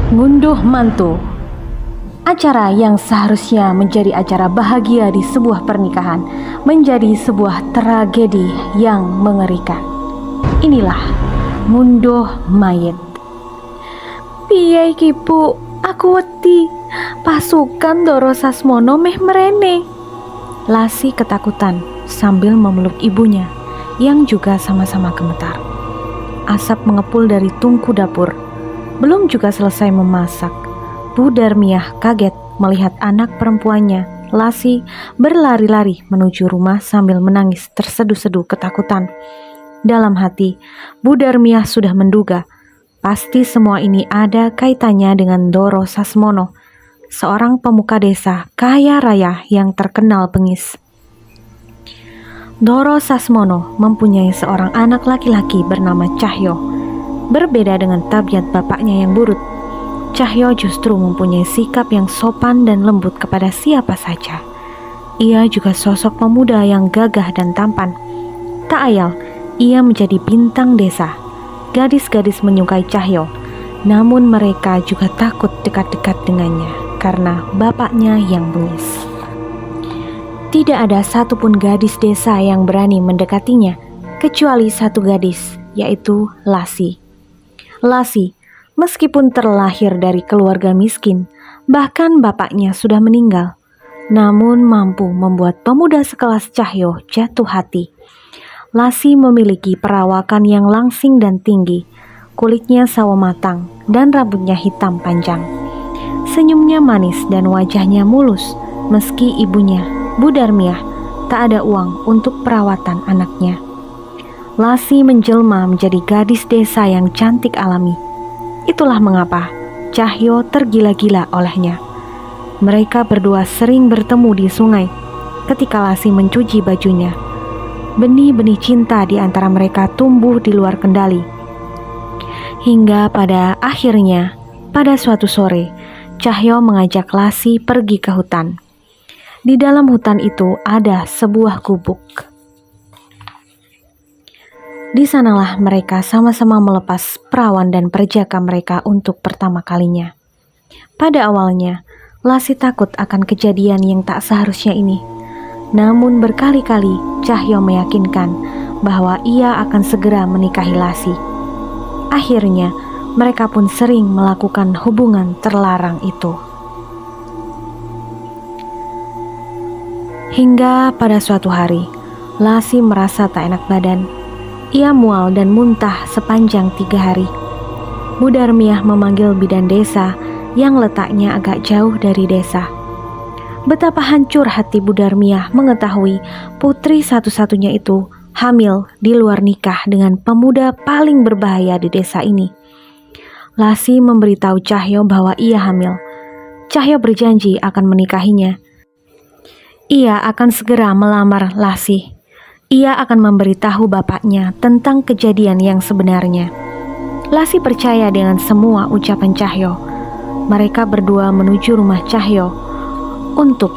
Ngunduh mantu. Acara yang seharusnya menjadi acara bahagia di sebuah pernikahan menjadi sebuah tragedi yang mengerikan. Inilah ngunduh mayit. Piye iki Bu, aku wedi. Pasukan Doro Sasmono meh merene. Lasi ketakutan sambil memeluk ibunya yang juga sama-sama gemetar. Asap mengepul dari tungku dapur. Belum juga selesai memasak, Bu Darmiah kaget melihat anak perempuannya, Lasi, berlari-lari menuju rumah sambil menangis terseduh-seduh ketakutan. Dalam hati, Bu Darmiah sudah menduga, pasti semua ini ada kaitannya dengan Doro Sasmono, seorang pemuka desa kaya raya yang terkenal bengis. Doro Sasmono mempunyai seorang anak laki-laki bernama Cahyo. Berbeda dengan tabiat bapaknya yang buruk, Cahyo justru mempunyai sikap yang sopan dan lembut kepada siapa saja. Ia juga sosok pemuda yang gagah dan tampan. Tak ayal, ia menjadi bintang desa. Gadis-gadis menyukai Cahyo, namun mereka juga takut dekat-dekat dengannya karena bapaknya yang bengis. Tidak ada satupun gadis desa yang berani mendekatinya, kecuali satu gadis, yaitu Lasi. Lasi, meskipun terlahir dari keluarga miskin, bahkan bapaknya sudah meninggal, namun mampu membuat pemuda sekelas Cahyo jatuh hati. Lasi memiliki perawakan yang langsing dan tinggi, kulitnya sawo matang dan rambutnya hitam panjang. Senyumnya manis dan wajahnya mulus, meski ibunya, Bu Darmiah, tak ada uang untuk perawatan anaknya. Lasi menjelma menjadi gadis desa yang cantik alami. Itulah mengapa Cahyo tergila-gila olehnya. Mereka berdua sering bertemu di sungai ketika Lasi mencuci bajunya. Benih-benih cinta di antara mereka tumbuh di luar kendali. Hingga pada akhirnya, pada suatu sore, Cahyo mengajak Lasi pergi ke hutan. Di dalam hutan itu ada sebuah gubuk. Di sanalah mereka sama-sama melepas perawan dan perjaka mereka untuk pertama kalinya. Pada awalnya, Lasi takut akan kejadian yang tak seharusnya ini. Namun berkali-kali Cahyo meyakinkan bahwa ia akan segera menikahi Lasi. Akhirnya, mereka pun sering melakukan hubungan terlarang itu. Hingga pada suatu hari, Lasi merasa tak enak badan. Ia mual dan muntah sepanjang 3 hari. Bu Darmiah memanggil bidan desa yang letaknya agak jauh dari desa. Betapa hancur hati Bu Darmiah mengetahui putri satu-satunya itu hamil di luar nikah dengan pemuda paling berbahaya di desa ini. Lasi memberitahu Cahyo bahwa ia hamil. Cahyo berjanji akan menikahinya. Ia akan segera melamar Lasi. Ia akan memberitahu bapaknya tentang kejadian yang sebenarnya. Lasi percaya dengan semua ucapan Cahyo. Mereka berdua menuju rumah Cahyo untuk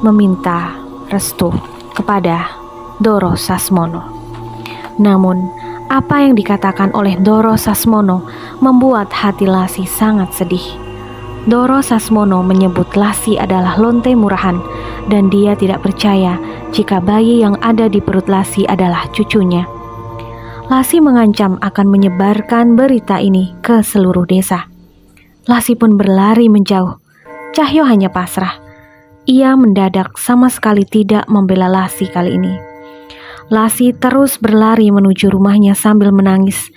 meminta restu kepada Doro Sasmono. Namun, apa yang dikatakan oleh Doro Sasmono membuat hati Lasi sangat sedih. Doro Sasmono menyebut Lasi adalah lonte murahan dan dia tidak percaya jika bayi yang ada di perut Lasi adalah cucunya. Lasi mengancam akan menyebarkan berita ini ke seluruh desa. Lasi pun berlari menjauh. Cahyo hanya pasrah. Ia mendadak sama sekali tidak membela Lasi kali ini. Lasi terus berlari menuju rumahnya sambil menangis.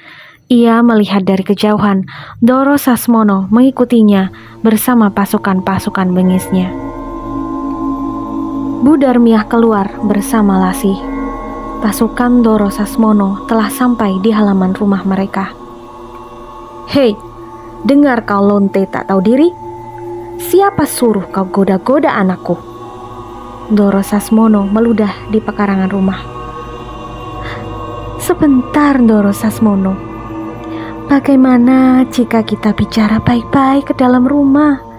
Ia melihat dari kejauhan Doro Sasmono mengikutinya bersama pasukan-pasukan bengisnya. Bu Darmiah keluar bersama Lasi. Pasukan Doro Sasmono telah sampai di halaman rumah mereka. "Hei, dengar kau lonte tak tahu diri? Siapa suruh kau goda-goda anakku?" Doro Sasmono meludah di pekarangan rumah. "Sebentar, Doro Sasmono. Bagaimana jika kita bicara baik-baik ke dalam rumah?"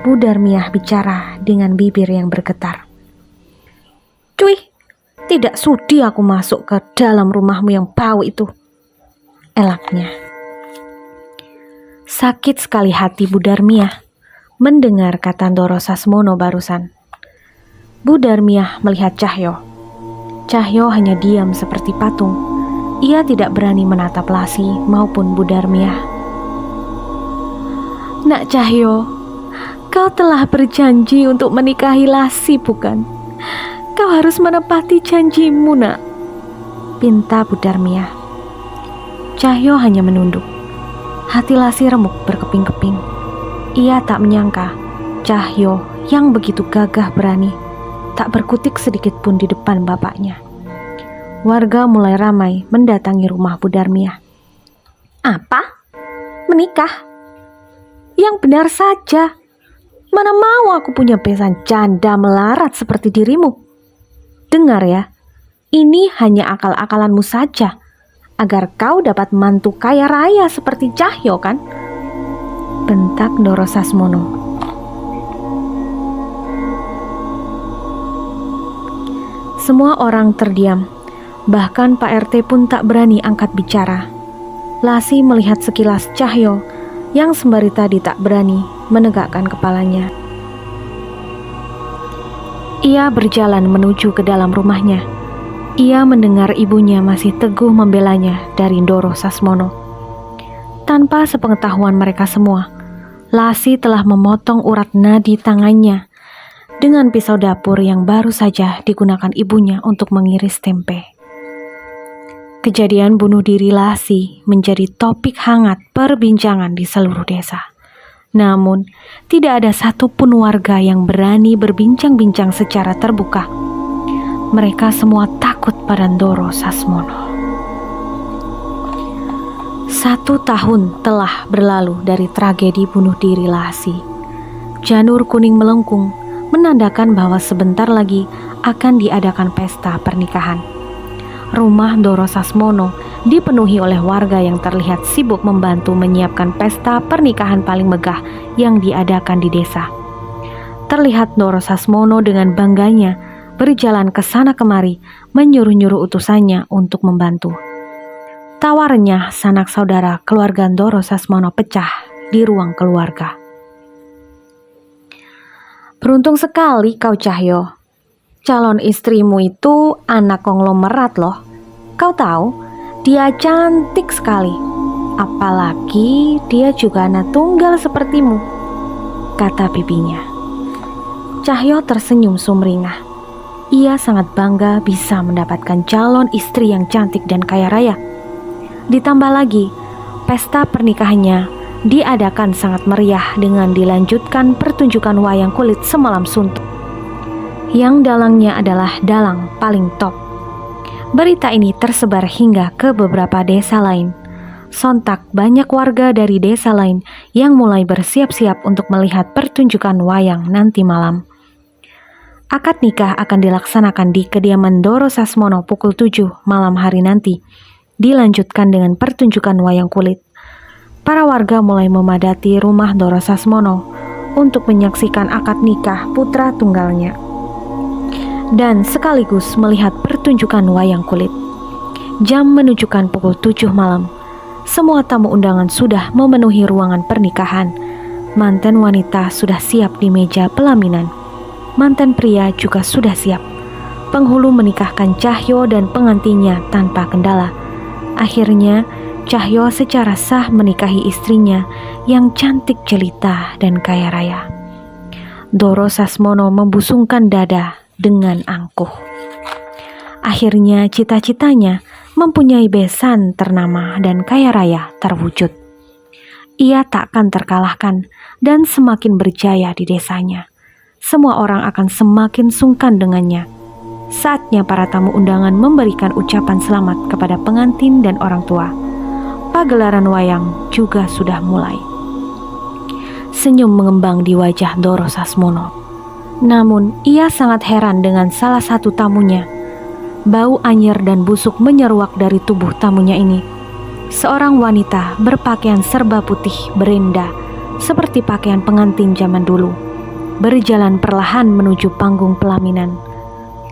Bu Darmiah bicara dengan bibir yang bergetar. "Cuy, tidak sudi aku masuk ke dalam rumahmu yang bau itu," elaknya. Sakit sekali hati Bu Darmiah mendengar kata Ndoro Sasmono barusan. Bu Darmiah melihat Cahyo. Cahyo hanya diam seperti patung. Ia tidak berani menatap Lasi maupun Bu Darmiah. Nak Cahyo, kau telah berjanji untuk menikahi Lasi, bukan? Kau harus menepati janjimu, nak, pinta Bu Darmiah. Cahyo hanya menunduk. Hati Lasi remuk berkeping-keping. Ia tak menyangka Cahyo yang begitu gagah berani tak berkutik sedikit pun di depan bapaknya. Warga mulai ramai mendatangi rumah Bu Darmiah. Apa? Menikah? Yang benar saja. Mana mau aku punya besan janda melarat seperti dirimu. Dengar ya, ini hanya akal-akalanmu saja, agar kau dapat mantu kaya raya seperti Cahyo, kan? Bentak Ndoro Sasmono. Semua orang terdiam. Bahkan Pak RT pun tak berani angkat bicara. Lasi melihat sekilas Cahyo yang sembari tadi tak berani menegakkan kepalanya. Ia berjalan menuju ke dalam rumahnya. Ia mendengar ibunya masih teguh membelanya dari Ndoro Sasmono. Tanpa sepengetahuan mereka semua, Lasi telah memotong urat nadi tangannya dengan pisau dapur yang baru saja digunakan ibunya untuk mengiris tempe. Kejadian bunuh diri Lasi menjadi topik hangat perbincangan di seluruh desa. Namun, tidak ada satupun warga yang berani berbincang-bincang secara terbuka. Mereka semua takut pada Ndoro Sasmono. 1 tahun telah berlalu dari tragedi bunuh diri Lasi. Janur kuning melengkung, menandakan bahwa sebentar lagi akan diadakan pesta pernikahan. Rumah Ndoro Sasmono dipenuhi oleh warga yang terlihat sibuk membantu menyiapkan pesta pernikahan paling megah yang diadakan di desa. Terlihat Ndoro Sasmono dengan bangganya berjalan ke sana kemari, menyuruh-nyuruh utusannya untuk membantu. Tawarnya sanak saudara keluarga Ndoro Sasmono pecah di ruang keluarga. Beruntung sekali kau, Cahyo. Calon istrimu itu anak konglomerat loh. Kau tahu, dia cantik sekali. Apalagi dia juga anak tunggal sepertimu, kata bibinya. Cahyo tersenyum sumringah. Ia sangat bangga bisa mendapatkan calon istri yang cantik dan kaya raya. Ditambah lagi, pesta pernikahannya diadakan sangat meriah dengan dilanjutkan pertunjukan wayang kulit semalam suntuk. Yang dalangnya adalah dalang paling top. Berita ini tersebar hingga ke beberapa desa lain. Sontak banyak warga dari desa lain yang mulai bersiap-siap untuk melihat pertunjukan wayang nanti malam. Akad nikah akan dilaksanakan di kediaman Ndoro Sasmono pukul 7 malam hari nanti. Dilanjutkan dengan pertunjukan wayang kulit. Para warga mulai memadati rumah Ndoro Sasmono untuk menyaksikan akad nikah putra tunggalnya dan sekaligus melihat pertunjukan wayang kulit. Jam menunjukkan pukul 7 malam. Semua tamu undangan sudah memenuhi ruangan pernikahan. Manten wanita sudah siap di meja pelaminan. Manten pria juga sudah siap. Penghulu menikahkan Cahyo dan pengantinnya tanpa kendala. Akhirnya, Cahyo secara sah menikahi istrinya yang cantik jelita dan kaya raya. Ndoro Sasmono membusungkan dada dengan angkuh. Akhirnya cita-citanya mempunyai besan ternama dan kaya raya terwujud. Ia takkan terkalahkan dan semakin berjaya di desanya. Semua orang akan semakin sungkan dengannya. Saatnya para tamu undangan memberikan ucapan selamat kepada pengantin dan orang tua. Pagelaran wayang juga sudah mulai. Senyum mengembang di wajah Ndoro Sasmono. Namun ia sangat heran dengan salah satu tamunya. Bau anyir dan busuk menyeruak dari tubuh tamunya ini. Seorang wanita berpakaian serba putih berenda seperti pakaian pengantin zaman dulu, berjalan perlahan menuju panggung pelaminan.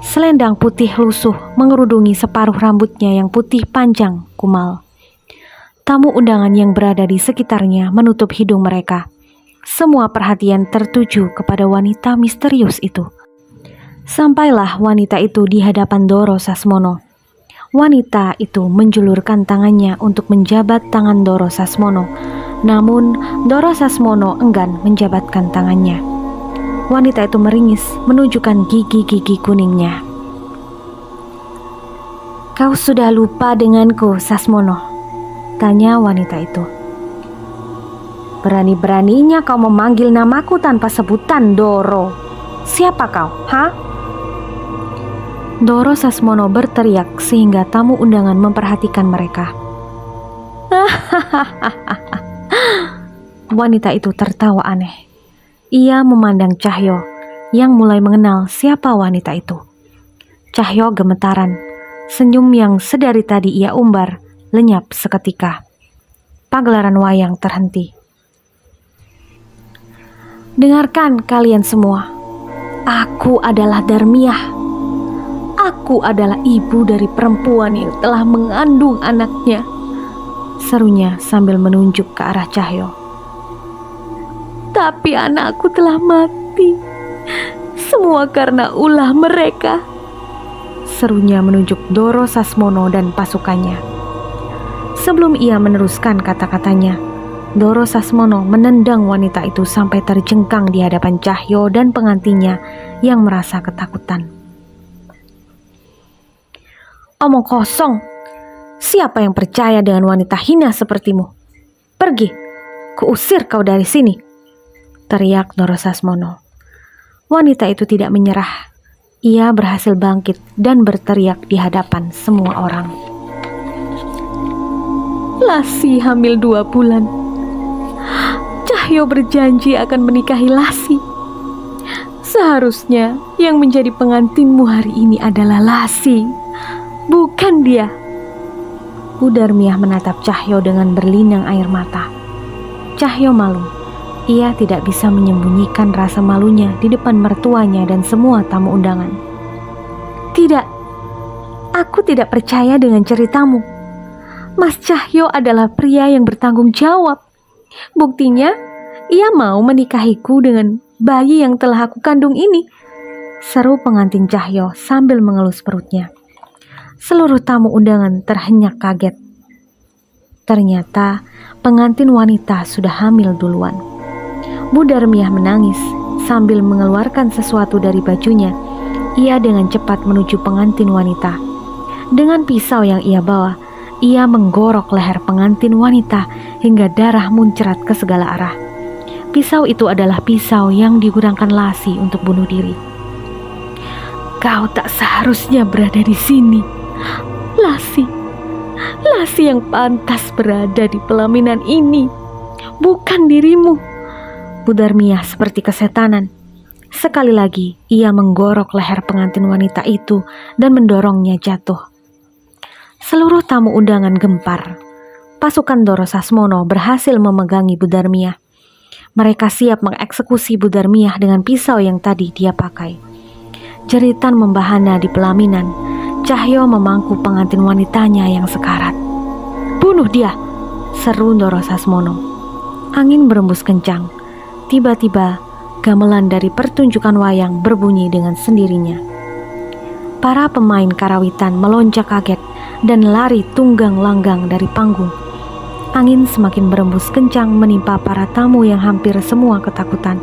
Selendang putih lusuh mengerudungi separuh rambutnya yang putih panjang kumal. Tamu undangan yang berada di sekitarnya menutup hidung mereka. Semua perhatian tertuju kepada wanita misterius itu. Sampailah wanita itu di hadapan Doro Sasmono. Wanita itu menjulurkan tangannya untuk menjabat tangan Doro Sasmono. Namun Doro Sasmono enggan menjabatkan tangannya. Wanita itu meringis menunjukkan gigi-gigi kuningnya. "Kau sudah lupa denganku, Sasmono?" tanya wanita itu. "Berani-beraninya kau memanggil namaku tanpa sebutan, Doro. Siapa kau, ha?" Doro Sasmono berteriak sehingga tamu undangan memperhatikan mereka. Wanita itu tertawa aneh. Ia memandang Cahyo yang mulai mengenal siapa wanita itu. Cahyo gemetaran. Senyum yang sedari tadi ia umbar lenyap seketika. Pagelaran wayang terhenti. "Dengarkan kalian semua. Aku adalah Darmiah. Aku adalah ibu dari perempuan yang telah mengandung anaknya," serunya sambil menunjuk ke arah Cahyo. "Tapi anakku telah mati. Semua karena ulah mereka," serunya menunjuk Doro Sasmono dan pasukannya. Sebelum ia meneruskan kata-katanya, Doro Sasmono menendang wanita itu sampai terjengkang di hadapan Cahyo dan pengantinnya yang merasa ketakutan. "Omong kosong. Siapa yang percaya dengan wanita hina sepertimu? Pergi, kuusir kau dari sini," teriak Doro Sasmono. Wanita itu tidak menyerah. Ia berhasil bangkit dan berteriak di hadapan semua orang. "Lasi hamil 2 bulan. Cahyo berjanji akan menikahi Lasi. Seharusnya yang menjadi pengantinmu hari ini adalah Lasi, bukan dia." Bu Darmiah menatap Cahyo dengan berlinang air mata. Cahyo malu. Ia tidak bisa menyembunyikan rasa malunya di depan mertuanya dan semua tamu undangan. "Tidak, aku tidak percaya dengan ceritamu. Mas Cahyo adalah pria yang bertanggung jawab. Buktinya, ia mau menikahiku dengan bayi yang telah aku kandung ini," seru pengantin Cahyo sambil mengelus perutnya. Seluruh tamu undangan terhenyak kaget. Ternyata pengantin wanita sudah hamil duluan. Bu Darmiah menangis sambil mengeluarkan sesuatu dari bajunya. Ia dengan cepat menuju pengantin wanita. Dengan pisau yang ia bawa, ia menggorok leher pengantin wanita hingga darah muncrat ke segala arah. Pisau itu adalah pisau yang digunakan Lasi untuk bunuh diri. "Kau tak seharusnya berada di sini, Lasi. Lasi yang pantas berada di pelaminan ini, bukan dirimu." Bu Darmiah seperti kesetanan. Sekali lagi ia menggorok leher pengantin wanita itu dan mendorongnya jatuh. Seluruh tamu undangan gempar. Pasukan Doro Sasmono berhasil memegangi Bu Darmiah. Mereka siap mengeksekusi Bu Darmiah dengan pisau yang tadi dia pakai. Jeritan membahana di pelaminan. Cahyo memangku pengantin wanitanya yang sekarat. "Bunuh dia!" seru Doro Sasmono. Angin berembus kencang. Tiba-tiba gamelan dari pertunjukan wayang berbunyi dengan sendirinya. Para pemain karawitan melonjak kaget dan lari tunggang langgang dari panggung. Angin semakin berembus kencang menimpa para tamu yang hampir semua ketakutan.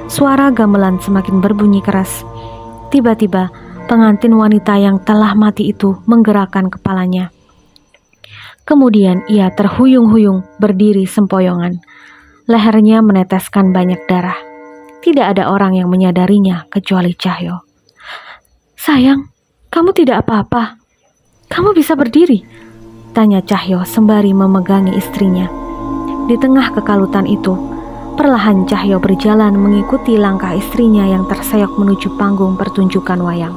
Suara gamelan semakin berbunyi keras. Tiba-tiba pengantin wanita yang telah mati itu menggerakkan kepalanya. Kemudian ia terhuyung-huyung berdiri sempoyongan. Lehernya meneteskan banyak darah. Tidak ada orang yang menyadarinya kecuali Cahyo. "Sayang, kamu tidak apa-apa. Kamu bisa berdiri?" tanya Cahyo sembari memegangi istrinya. Di tengah kekalutan itu, perlahan Cahyo berjalan mengikuti langkah istrinya yang terseok menuju panggung pertunjukan wayang.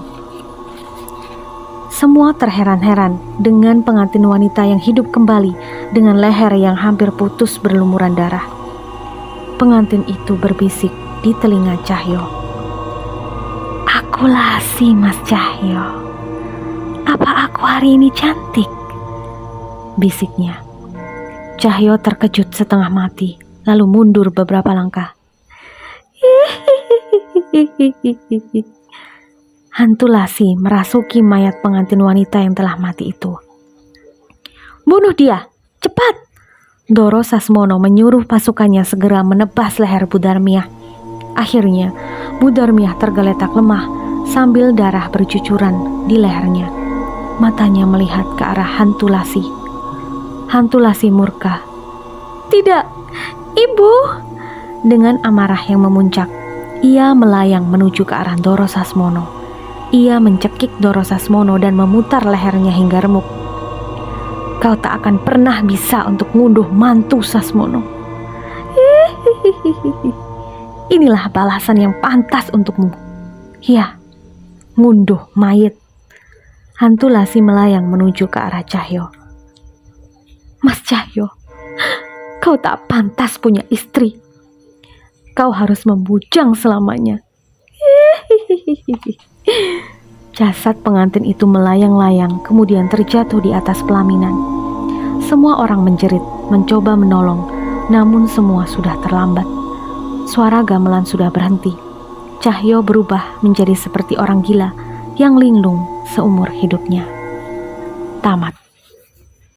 Semua terheran-heran dengan pengantin wanita yang hidup kembali dengan leher yang hampir putus berlumuran darah. Pengantin itu berbisik di telinga Cahyo. "Aku Lasi, Mas Cahyo. Apa aku hari ini cantik?" bisiknya. Cahyo terkejut setengah mati, lalu mundur beberapa langkah. Hantu Lasih merasuki mayat pengantin wanita yang telah mati itu. "Bunuh dia, cepat!" Doro Sasmono menyuruh pasukannya segera menebas leher Budarmiah. Akhirnya, Budarmiah tergeletak lemah sambil darah bercucuran di lehernya. Matanya melihat ke arah Hantu Lasih. Hantu Lasih murka. "Tidak, Ibu!" Dengan amarah yang memuncak, ia melayang menuju ke arah Doro Sasmono. Ia mencekik Doro Sasmono dan memutar lehernya hingga remuk. "Kau tak akan pernah bisa untuk ngunduh mantu Sasmono. Inilah balasan yang pantas untukmu. Ya, ngunduh mayit." Hantu Lasih melayang menuju ke arah Cahyo. "Mas Cahyo, kau tak pantas punya istri. Kau harus membujang selamanya." Jasad pengantin itu melayang-layang kemudian terjatuh di atas pelaminan. Semua orang menjerit, mencoba menolong, namun semua sudah terlambat. Suara gamelan sudah berhenti. Cahyo berubah menjadi seperti orang gila yang linglung seumur hidupnya. Tamat.